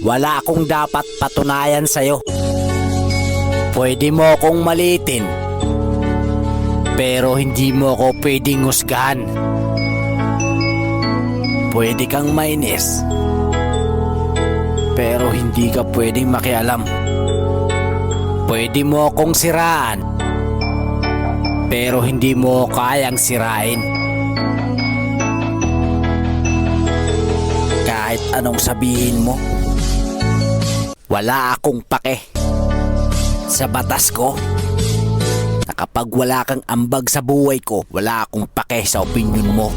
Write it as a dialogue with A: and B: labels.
A: Wala akong dapat patunayan sa'yo. Pwede mo akong maliitin, pero hindi mo ako pwedeng husgahan. Pwede kang mainis, pero hindi ka pwedeng makialam. Pwede mo akong siraan, pero hindi mo kayang sirain. Kahit anong sabihin mo, wala akong pake. Sa batas ko, na kapag wala kang ambag sa buhay ko, wala akong pake sa opinyon mo.